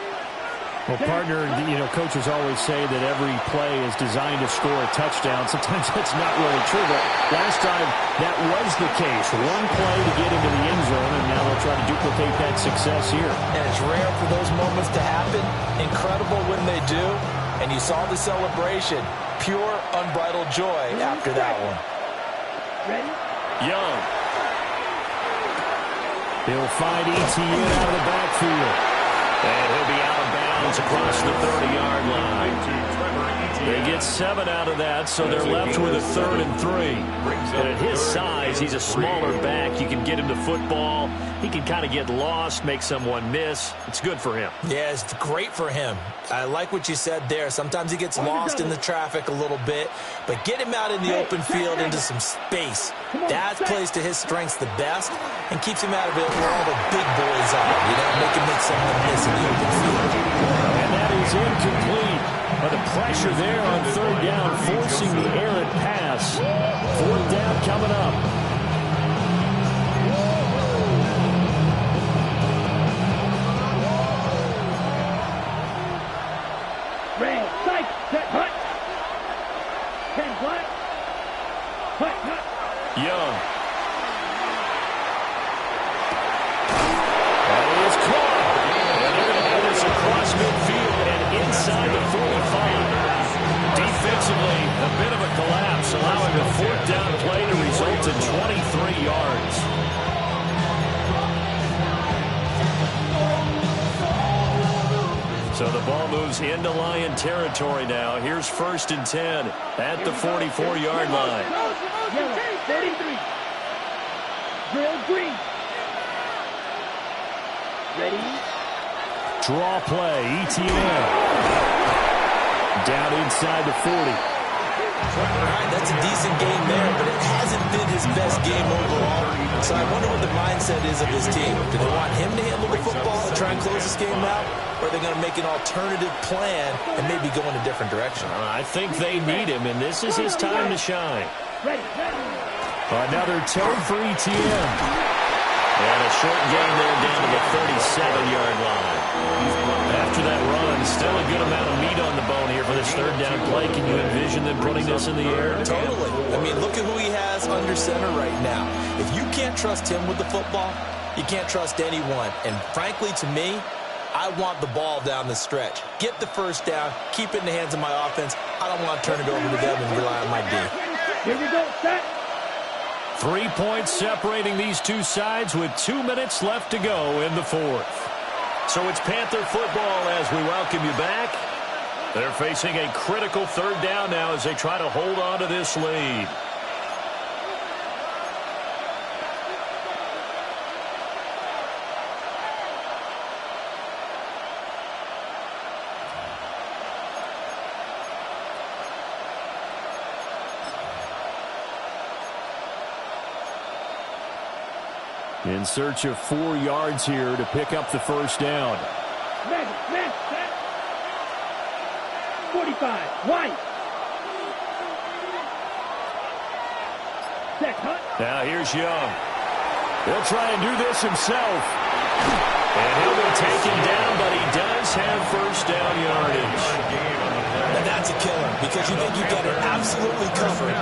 Well, partner, coaches always say that every play is designed to score a touchdown. Sometimes that's not really true, but last time that was the case. One play to get into the end zone, and now they'll try to duplicate that success here. And it's rare for those moments to happen. Incredible when they do. And you saw the celebration. Pure, unbridled joy after that one. Ready? Young. He'll find ETN out of the backfield. And he'll be out of bounds across the 30-yard line. They get 7 out of that, so they're left with a 3rd and 3. And at his size, he's a smaller back. You can get him to football. He can kind of get lost, make someone miss. It's good for him. Yeah, it's great for him. I like what you said there. Sometimes he gets lost in the traffic a little bit, but get him out in the open field into some space. That plays to his strengths the best and keeps him out of it where all the big boys are. Make him make someone miss in the open field. And that is incomplete. But the pressure there on 3rd down, forcing the errant pass. 4th down coming up. Ray, strike, set, hut. 10 flat. Hut, hut. Young. That is caught. And they're going to have this across midfield and inside the 45. Defensively, a bit of a collapse, allowing a 4th down play to result in 23 yards. So the ball moves into Lion territory now. Here's 1st and 10 at the 44-yard line. Yellow, 43. Drill green. Ready? Draw play, ETN. Down inside the 40. All right, that's a decent game there, but it hasn't been his best game overall. So I wonder what the mindset is of his team. Do they want him to handle the football and try and close this game out? Or are they going to make an alternative plan and maybe go in a different direction? I think they need him, and this is his time to shine. Ready. Another toe for ETN. And a short gain there down to the 37-yard line. After that run, still a good amount of meat on the bone here for this third down play. Can you envision them putting this in the air? Totally. I mean, look at who he has under center right now. If you can't trust him with the football, you can't trust anyone. And frankly, to me, I want the ball down the stretch. Get the first down, keep it in the hands of my offense. I don't want to turn it over to them and rely on my D. Here we go, set. 3 points separating these two sides with 2 minutes left to go in the fourth. So it's Panther football as we welcome you back. They're facing a critical third down now as they try to hold on to this lead. In search of 4 yards here to pick up the first down. Man, set. 45, White. Set, Hunt. Now here's Young. He'll try and do this himself. And he'll be taken down, but he does have first down yardage. And that's a killer because you think you get it absolutely covered,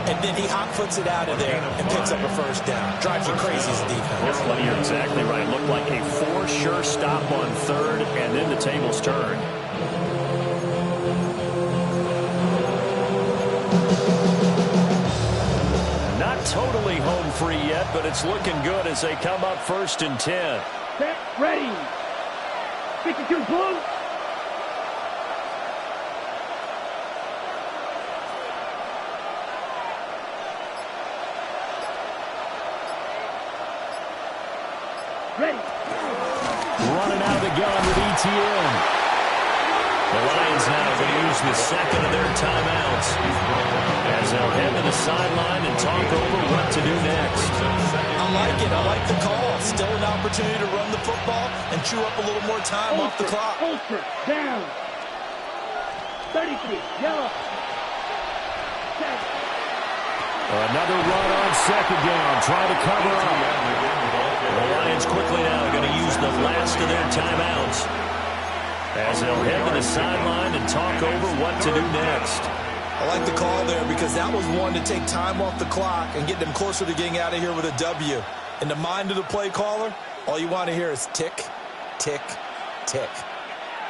and then he hot-foots it out of there and picks up a first down. Drives you crazy as a defense. Well, you're exactly right. Looked like a for-sure stop on third, and then the tables turned. Not totally home free yet, but it's looking good as they come up 1st and 10. Set, ready. 52 blue. Ready. Running out of the gun with ETN. The Lions now going to use the second of their timeouts as they'll head to the sideline and talk over what to do next. I like it. I like the call. Still an opportunity to run the football and chew up a little more time off the clock. Ultra, down. 33, yellow. Set. Another run on second down. Try to cover up. The Lions quickly now going to use the last of their timeouts as they'll head to the sideline and talk over what to do next. I like the call there because that was one to take time off the clock and get them closer to getting out of here with a W. In the mind of the play caller, all you want to hear is tick, tick, tick.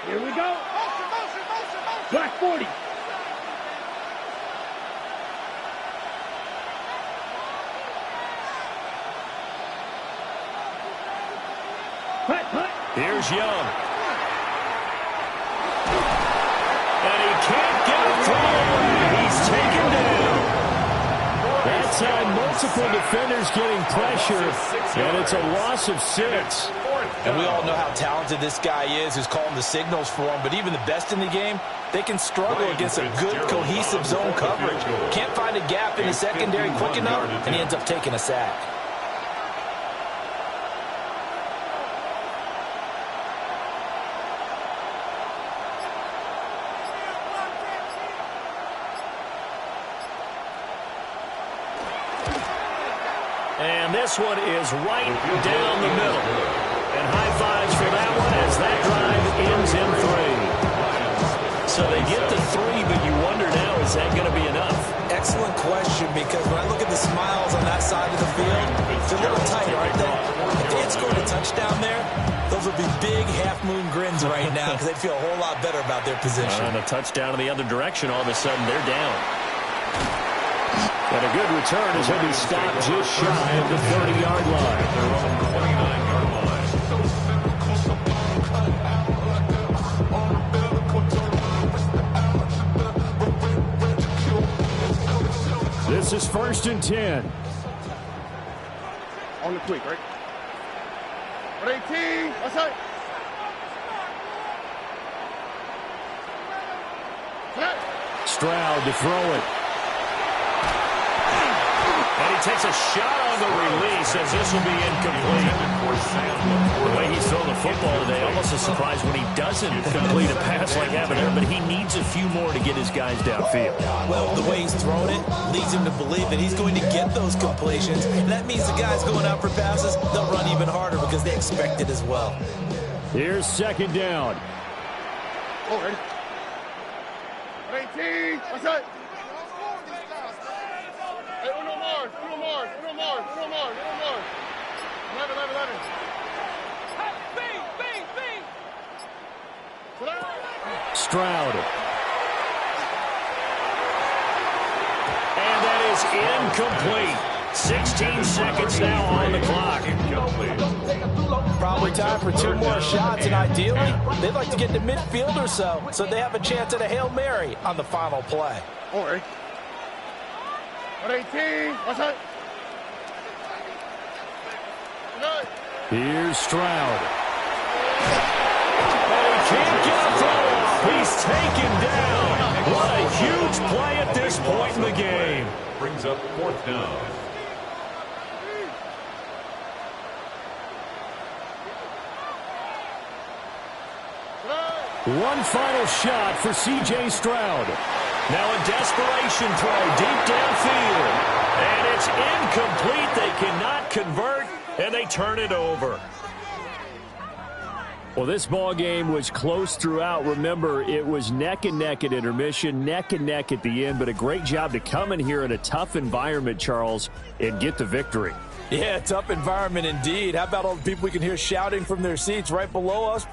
Here we go. Black 40. Here's Young. And he can't get a throw. He's taken down. That time, multiple defenders getting pressure, and it's a loss of 6. And we all know how talented this guy is who's calling the signals for him, but even the best in the game, they can struggle against a good, cohesive zone coverage. Can't find a gap in the secondary quick enough, and he ends up taking a sack. And this one is right down the middle. And high fives for that one as that drive ends in 3. So they get the 3, but you wonder now, is that going to be enough? Excellent question, because when I look at the smiles on that side of the field, they're a little tight, aren't they? If they had scored a touchdown there, those would be big half-moon grins right now because they'd feel a whole lot better about their position. And a touchdown in the other direction, all of a sudden they're down. And a good return as he'll be stopped just shy of the 30-yard line. They're on the 29-yard line. This is 1st and 10. On the quick, right? 18, what's that? Stroud to throw it. And he takes a shot on the release as this will be incomplete. The way he's throwing the football today, almost a surprise when he doesn't complete a pass like that there, but he needs a few more to get his guys downfield. Well, the way he's thrown it leads him to believe that he's going to get those completions. That means the guys going out for passes, they'll run even harder because they expect it as well. Here's second down. Oh, ready? 18, what's that? Hey, uno more. 11. Stroud. And that is incomplete. 16 seconds now on the clock. Probably time for 2 more shots, and ideally, they'd like to get to midfield or so they have a chance at a Hail Mary on the final play. Oh, ready? 18, what's that? Here's Stroud. And he can't get a throw off. He's taken down. What a huge play at this point in the game. Brings up 4th down. One final shot for C.J. Stroud. Now a desperation throw deep downfield. And it's incomplete. They cannot convert, and they turn it over. Well, this ball game was close throughout. Remember, it was neck and neck at intermission, neck and neck at the end, but a great job to come in here in a tough environment, Charles, and get the victory. Yeah, tough environment indeed. How about all the people we can hear shouting from their seats right below us?